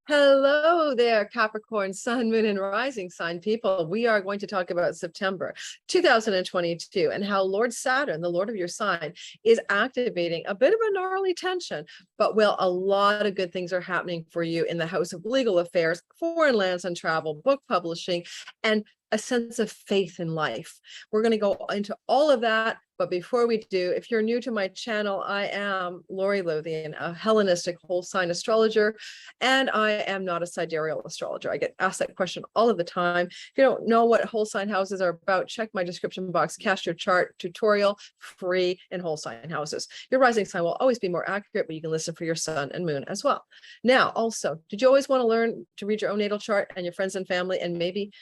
Hello there, Capricorn, Sun, Moon, and Rising sign people. We are going to talk about September 2022 and how Lord Saturn, the Lord of your sign, is activating a bit of a gnarly tension, but a lot of good things are happening for you in the house of legal affairs, foreign lands and travel, book publishing, and a sense of faith in life. We're going to go into all of that. But before we do, if you're new to my channel, I am Lori Lothian, a Hellenistic whole sign astrologer, and I am not a sidereal astrologer. I get asked that question all of the time. If you don't know what whole sign houses are about, check my description box, cast your chart tutorial, free in whole sign houses. Your rising sign will always be more accurate, but you can listen for your sun and moon as well. Now, also, did you always want to learn to read your own natal chart and your friends and family and maybe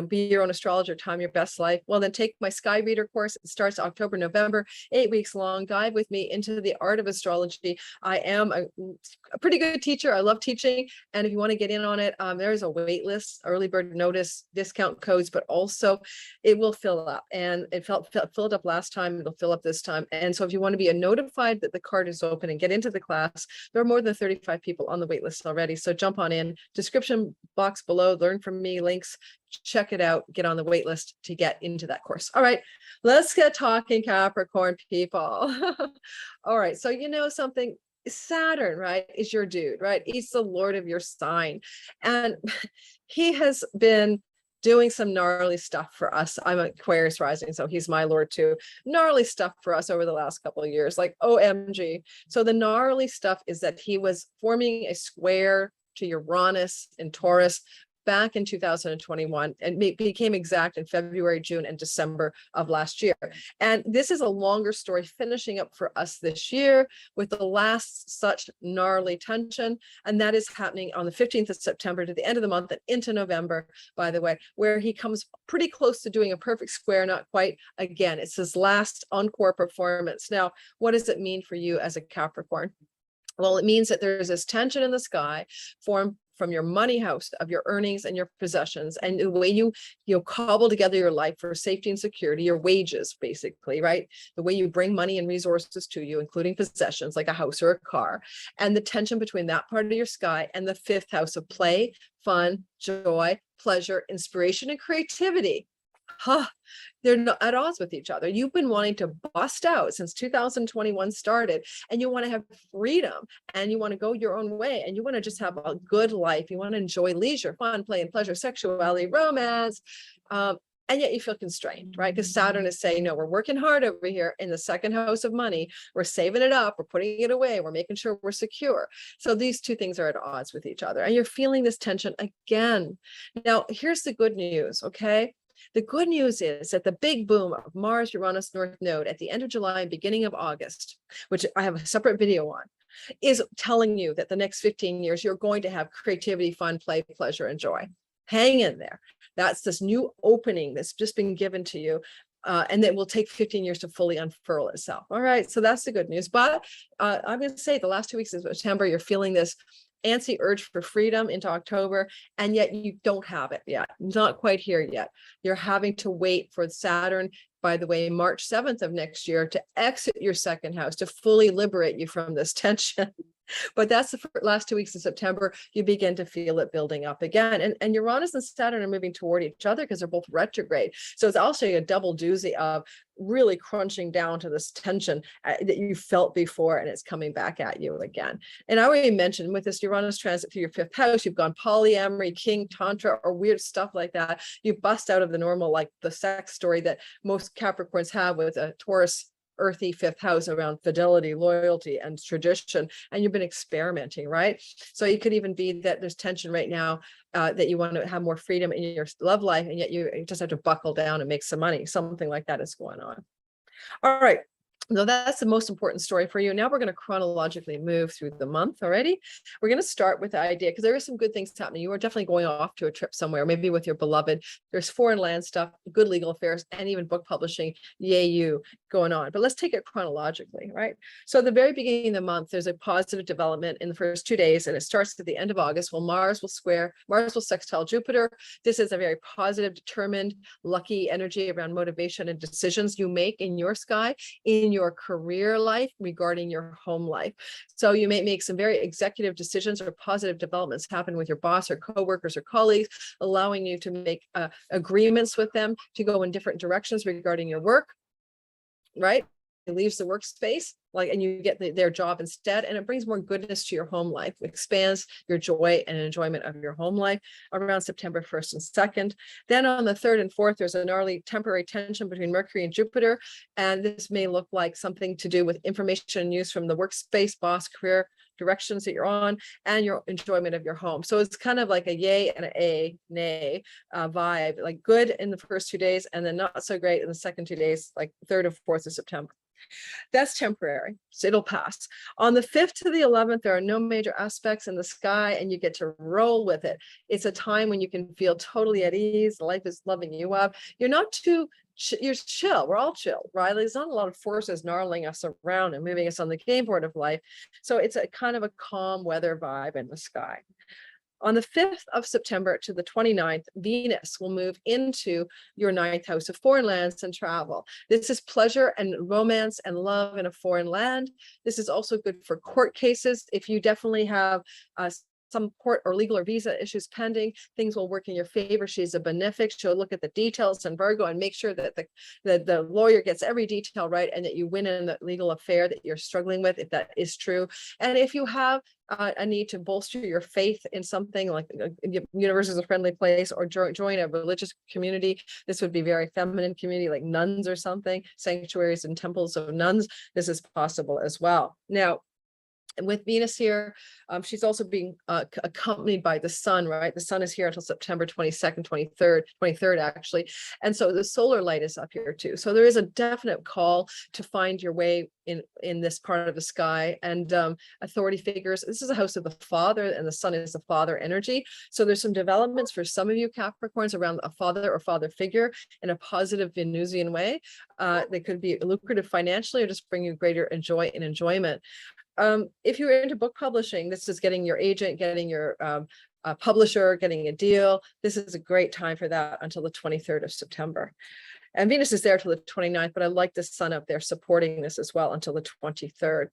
be your own astrologer, time your best life? Well, then take my Sky Reader course. It starts October, November, 8 weeks long. Dive with me into the art of astrology. I am a pretty good teacher. I love teaching. And if you want to get in on it, there's a wait list, early bird notice, discount codes, but also it will fill up. And it filled up last time. It'll fill up this time. And so if you want to be notified that the card is open and get into the class, there are more than 35 people on the wait list already. So jump on in, description box below, learn from me, links, check it out, get on the wait list to get into that course. All right, let's get talking, Capricorn people. All right, so something, Saturn, right, is your dude, right? He's the Lord of your sign. And he has been doing some gnarly stuff for us. I'm an Aquarius rising, so he's my Lord too. Gnarly stuff for us over the last couple of years, like OMG. So the gnarly stuff is that he was forming a square to Uranus in Taurus back in 2021 and became exact in February, June, and December of last year. And this is a longer story finishing up for us this year with the last such gnarly tension. And that is happening on the 15th of September to the end of the month and into November, by the way, where he comes pretty close to doing a perfect square, not quite. Again, it's his last encore performance. Now, what does it mean for you as a Capricorn? Well, it means that there's this tension in the sky formed from your money house of your earnings and your possessions and the way you cobble together your life for safety and security, your wages, basically, right? The way you bring money and resources to you, including possessions like a house or a car, and the tension between that part of your sky and the fifth house of play, fun, joy, pleasure, inspiration, and creativity. They're not at odds with each other. You've been wanting to bust out since 2021 started, and you want to have freedom, and you want to go your own way, and you want to just have a good life. You want to enjoy leisure, fun, play, and pleasure, sexuality, romance, and yet you feel constrained, right? Because Saturn is saying, no, we're working hard over here in the second house of money. We're saving it up. We're putting it away. We're making sure we're secure. So these two things are at odds with each other, and you're feeling this tension again. Now, here's the good news, okay? The good news is that the big boom of Mars, Uranus, North Node at the end of July and beginning of August, which I have a separate video on, is telling you that the next 15 years, you're going to have creativity, fun, play, pleasure, and joy. Hang in there. That's this new opening that's just been given to you. And that will take 15 years to fully unfurl itself. All right, so that's the good news. But I'm going to say the last 2 weeks of September, you're feeling this antsy urge for freedom into October, and yet you don't have it yet. Not quite here yet. You're having to wait for Saturn, by the way, March 7th of next year, to exit your second house, to fully liberate you from this tension. But that's the last 2 weeks of September, you begin to feel it building up again. And Uranus and Saturn are moving toward each other because they're both retrograde. So it's also a double doozy of really crunching down to this tension that you felt before, and it's coming back at you again. And I already mentioned with this Uranus transit through your fifth house, you've gone polyamory, king, tantra, or weird stuff like that. You bust out of the normal, like the sex story that most Capricorns have with a Taurus earthy fifth house around fidelity, loyalty, and tradition, and you've been experimenting, right? So it could even be that there's tension right now that you want to have more freedom in your love life, and yet you just have to buckle down and make some money. Something like that is going on. All right. So that's the most important story for you. Now we're going to chronologically move through the month already. We're going to start with the idea, because there are some good things happening. You are definitely going off to a trip somewhere, maybe with your beloved. There's foreign land stuff, good legal affairs, and even book publishing, yay you, going on. But let's take it chronologically, right? So at the very beginning of the month, there's a positive development in the first 2 days, and it starts at the end of August. Well, Mars will sextile Jupiter. This is a very positive, determined, lucky energy around motivation and decisions you make in your sky, in your career life regarding your home life. So you may make some very executive decisions or positive developments happen with your boss or coworkers or colleagues, allowing you to make agreements with them to go in different directions regarding your work, right? It leaves the workspace, like, and you get their job instead, and it brings more goodness to your home life, expands your joy and enjoyment of your home life around September 1st and 2nd. Then on the 3rd and 4th, there's an early temporary tension between Mercury and Jupiter, and this may look like something to do with information use from the workspace, boss, career directions that you're on, and your enjoyment of your home. So it's kind of like a yay and a nay vibe, like good in the first 2 days and then not so great in the second 2 days, like 3rd or 4th of September. That's temporary, so it'll pass. On the 5th to the 11th, there are no major aspects in the sky, and you get to roll with it. It's a time when you can feel totally at ease. Life is loving you up. You're not too, you're chill. We're all chill, right? There's not a lot of forces gnarling us around and moving us on the game board of life. So it's a kind of a calm weather vibe in the sky. On the 5th of September to the 29th, Venus will move into your 9th house of foreign lands and travel. This is pleasure and romance and love in a foreign land. This is also good for court cases. If you definitely have some court or legal or visa issues pending, things will work in your favor. She's a benefic. She'll look at the details in Virgo and make sure that the lawyer gets every detail right and that you win in the legal affair that you're struggling with, if that is true. And if you have a need to bolster your faith in something like universe is a friendly place, or join a religious community, this would be very feminine community like nuns or something, sanctuaries and temples of nuns. This is possible as well. Now, with Venus here, she's also being accompanied by the sun, right? The sun is here until September 22nd, 23rd actually. And so the solar light is up here too. So there is a definite call to find your way in this part of the sky, and authority figures. This is a house of the father, and the sun is the father energy. So there's some developments for some of you Capricorns around a father or father figure in a positive Venusian way. They could be lucrative financially or just bring you greater joy and enjoyment. If you're into book publishing, this is getting your agent, getting your publisher, getting a deal. This is a great time for that until the 23rd of September. And Venus is there till the 29th, but I like the sun up there supporting this as well until the 23rd.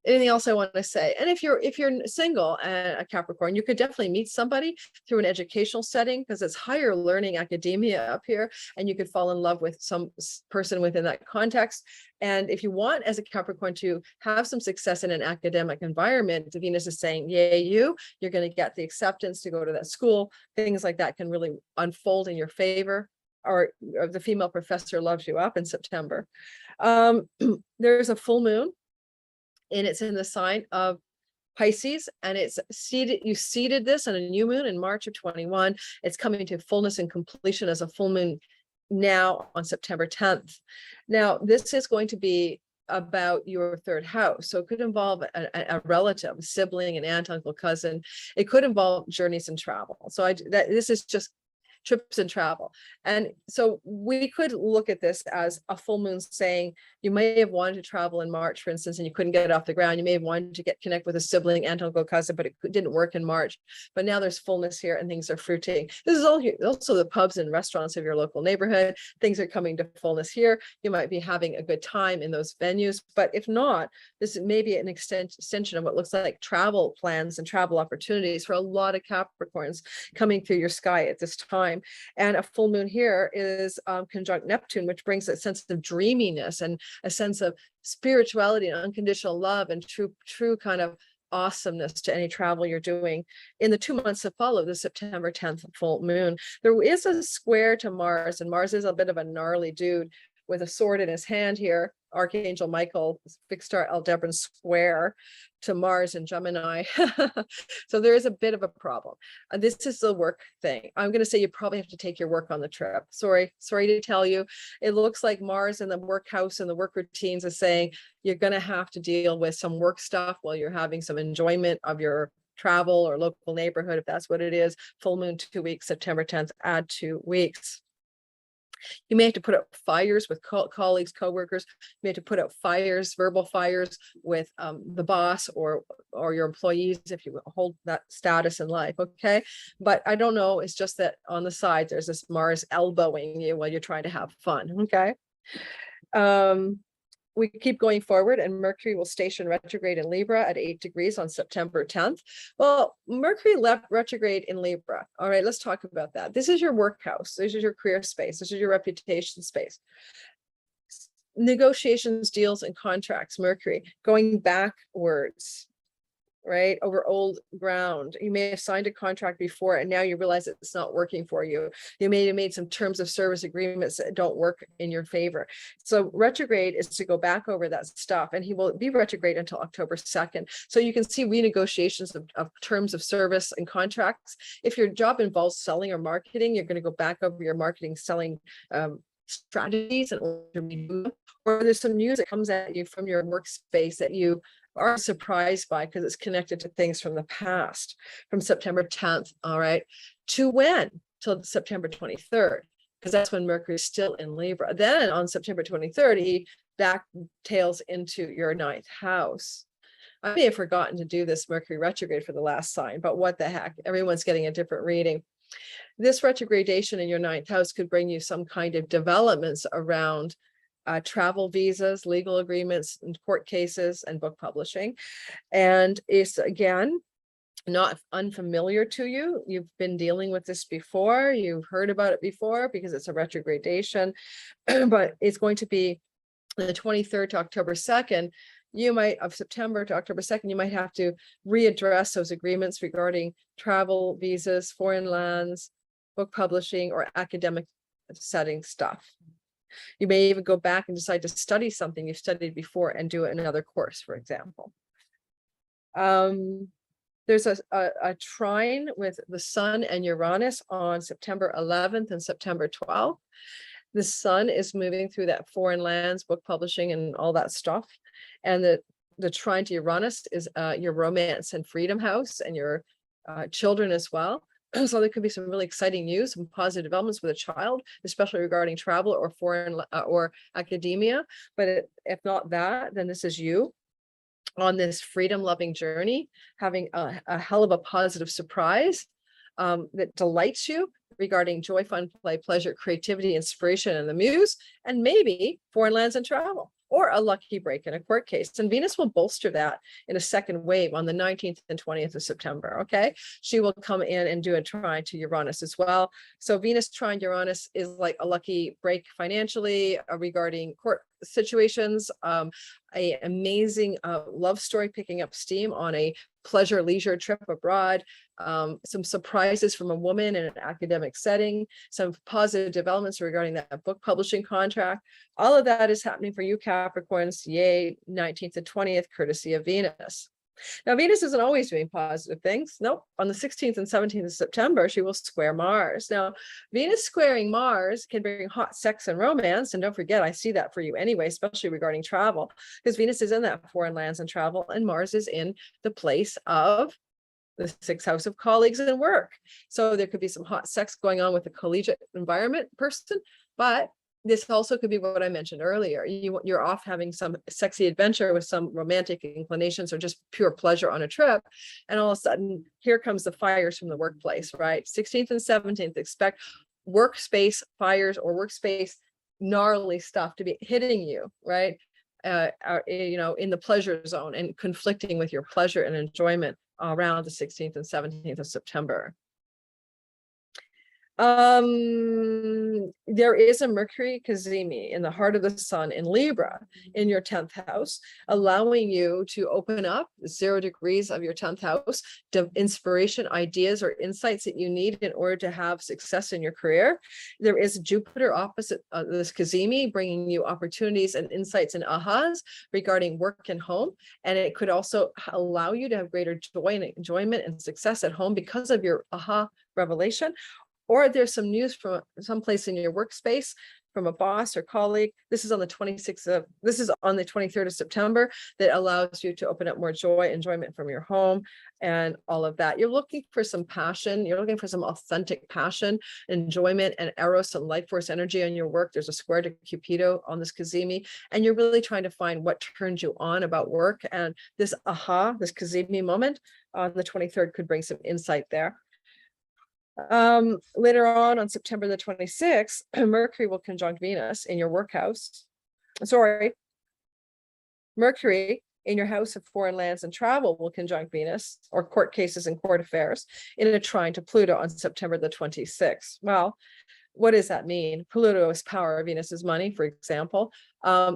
Anything else I want to say? And if you're single and a Capricorn, you could definitely meet somebody through an educational setting, because it's higher learning academia up here, and you could fall in love with some person within that context. And if you want, as a Capricorn, to have some success in an academic environment, Venus is saying, yay, you're going to get the acceptance to go to that school. Things like that can really unfold in your favor, or the female professor loves you up in September. There's a full moon, and it's in the sign of Pisces, and it's seeded. You seeded this on a new moon in March of 21. It's coming to fullness and completion as a full moon now on September 10th. Now, this is going to be about your 3rd house. So it could involve a relative, a sibling, an aunt, uncle, cousin. It could involve journeys and travel. So this is just trips and travel. And so we could look at this as a full moon saying you may have wanted to travel in March, for instance, and you couldn't get it off the ground. You may have wanted to connect with a sibling, aunt, uncle, cousin, but it didn't work in March. But now there's fullness here and things are fruiting. This is also the pubs and restaurants of your local neighborhood. Things are coming to fullness here. You might be having a good time in those venues. But if not, this may be an extension of what looks like travel plans and travel opportunities for a lot of Capricorns coming through your sky at this time. And a full moon here is conjunct Neptune, which brings a sense of dreaminess and a sense of spirituality and unconditional love and true kind of awesomeness to any travel you're doing. In the 2 months that follow the September 10th full moon, there is a square to Mars, and Mars is a bit of a gnarly dude with a sword in his hand here. Archangel Michael, big star Aldebaran square to Mars and Gemini. So there is a bit of a problem. This is the work thing. I'm going to say you probably have to take your work on the trip. Sorry to tell you. It looks like Mars in the work house and the work routines is saying you're going to have to deal with some work stuff while you're having some enjoyment of your travel or local neighborhood, if that's what it is. Full moon 2 weeks, September 10th, add 2 weeks. You may have to put out fires with colleagues, coworkers. You may have to put out fires, verbal fires with the boss or your employees if you hold that status in life, okay? But I don't know, it's just that on the side, there's this Mars elbowing you while you're trying to have fun, okay? We keep going forward, and Mercury will station retrograde in Libra at 8 degrees on September 10th. Well, Mercury left retrograde in Libra. All right, let's talk about that. This is your work house. This is your career space. This is your reputation space. Negotiations, deals, and contracts, Mercury, going backwards, right, over old ground. You may have signed a contract before and now you realize it's not working for you. You may have made some terms of service agreements that don't work in your favor. So retrograde is to go back over that stuff, and he will be retrograde until October 2nd. So you can see renegotiations of terms of service and contracts. If your job involves selling or marketing, you're going to go back over your marketing, selling strategies, and or there's some news that comes at you from your workspace that you are surprised by because it's connected to things from the past, from September 10th, all right, to when? Till September 23rd, because that's when Mercury is still in Libra. Then on September 23rd, he backtails into your 9th house. I may have forgotten to do this Mercury retrograde for the last sign, but what the heck? Everyone's getting a different reading. This retrogradation in your 9th house could bring you some kind of developments around travel visas, legal agreements, and court cases, and book publishing. And it's, again, not unfamiliar to you. You've been dealing with this before. You've heard about it before because it's a retrogradation, but it's going to be the 23rd to October 2nd. You might, of September to October 2nd, you might have to readdress those agreements regarding travel, visas, foreign lands, book publishing, or academic setting stuff. You may even go back and decide to study something you've studied before and do it in another course, for example. There's a trine with the Sun and Uranus on September 11th and September 12th. The Sun is moving through that foreign lands, book publishing, and all that stuff. And the trine to Uranus is your romance and freedom house, and your children as well. So there could be some really exciting news, some positive developments with a child, especially regarding travel or foreign or academia. But if not that, then this is you on this freedom-loving journey, having a hell of a positive surprise that delights you regarding joy, fun, play, pleasure, creativity, inspiration, and the muse, and maybe foreign lands and travel, or a lucky break in a court case. And Venus will bolster that in a second wave on the 19th and 20th of September, okay? She will come in and do a trine to Uranus as well. So Venus trine Uranus is like a lucky break financially regarding court situations, a amazing love story picking up steam on a pleasure leisure trip abroad, some surprises from a woman in an academic setting, some positive developments regarding that book publishing contract. All of that is happening for you Capricorns, yay, 19th to 20th, courtesy of Venus. Now, Venus isn't always doing positive things. Nope. On the 16th and 17th of September, she will square Mars. Now, Venus squaring Mars can bring hot sex and romance. And don't forget, I see that for you anyway, especially regarding travel, because Venus is in that foreign lands and travel, and Mars is in the place of the 6th house of colleagues and work. So there could be some hot sex going on with a collegiate environment person, but this also could be what I mentioned earlier. You're off having some sexy adventure with some romantic inclinations or just pure pleasure on a trip. And all of a sudden, here comes the fires from the workplace, right? 16th and 17th, expect workspace fires or workspace gnarly stuff to be hitting you, right? In the pleasure zone and conflicting with your pleasure and enjoyment around the 16th and 17th of September. There is a Mercury cazimi in the heart of the sun in Libra in your 10th house, allowing you to open up 0 degrees of your 10th house to inspiration, ideas, or insights that you need in order to have success in your career. There is Jupiter opposite this cazimi, bringing you opportunities and insights and ahas regarding work and home. And it could also allow you to have greater joy and enjoyment and success at home because of your aha revelation. Or there's some news from someplace in your workspace from a boss or colleague. This is on the 23rd of September, that allows you to open up more joy, enjoyment from your home, and all of that. You're looking for some passion. You're looking for some authentic passion, enjoyment, and eros and life force energy on your work. There's a square to Cupido on this cazimi, and you're really trying to find what turns you on about work. And this this cazimi moment on the 23rd could bring some insight there. Later on September the 26th, Mercury will conjunct Venus in your work house. sorry, Mercury in your house of foreign lands and travel will conjunct Venus, or court cases and court affairs, in a trine to Pluto on September the 26th. Well, what does that mean? Pluto is power, Venus is money, for example.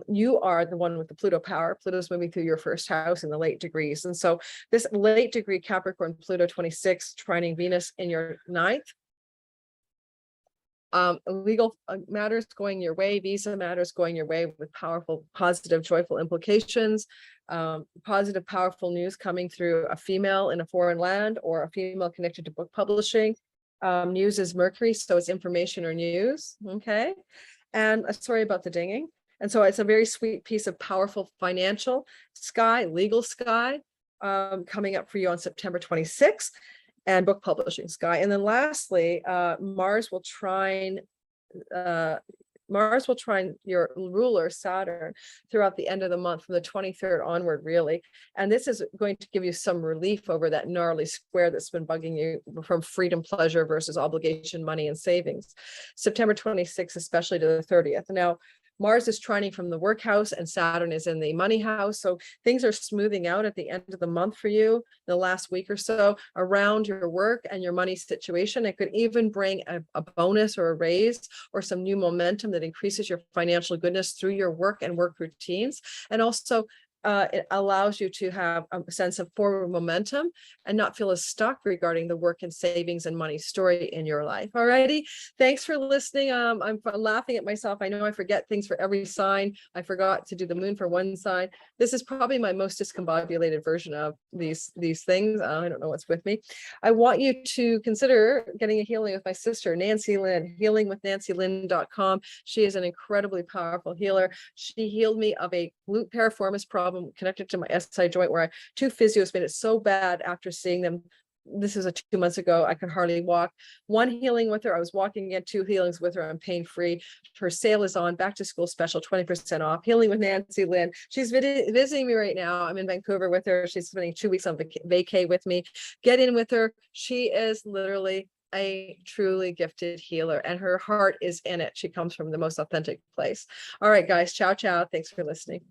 You are the one with the Pluto power. Pluto's moving through your first house in the late degrees. And so this late degree Capricorn Pluto 26 trining Venus in your ninth. Legal matters going your way, visa matters going your way with powerful, positive, joyful implications. Positive, powerful news coming through a female in a foreign land or a female connected to book publishing. News is Mercury, so it's information or news. Okay. And sorry about the dinging. And so it's a very sweet piece of powerful financial sky, legal sky, coming up for you on September 26th, and book publishing sky. And then lastly, Mars will trine your ruler Saturn throughout the end of the month, from the 23rd onward, really. And this is going to give you some relief over that gnarly square that's been bugging you from freedom, pleasure versus obligation, money, and savings. September 26th, especially to the 30th. Now, Mars is trining from the work house and Saturn is in the money house. So things are smoothing out at the end of the month for you, the last week or so, around your work and your money situation. It could even bring a bonus or a raise or some new momentum that increases your financial goodness through your work and work routines. And also, it allows you to have a sense of forward momentum and not feel as stuck regarding the work and savings and money story in your life. Alrighty. Thanks for listening. I'm laughing at myself. I know I forget things for every sign. I forgot to do the moon for one sign. This is probably my most discombobulated version of these things. I don't know what's with me. I want you to consider getting a healing with my sister, Nancy Lynn, healingwithnancylynn.com. She is an incredibly powerful healer. She healed me of a glute piriformis problem connected to my SI joint, where two physios made it so bad after seeing them. This is 2 months ago. I could hardly walk. One healing with her, I was walking again. 2 healings with her. I'm pain free. Her sale is on, back to school special, 20% off. Healing with Nancy Lynn. She's visiting me right now. I'm in Vancouver with her. She's spending 2 weeks on vacay with me. Get in with her. She is literally a truly gifted healer, and her heart is in it. She comes from the most authentic place. All right, guys. Ciao, ciao. Thanks for listening.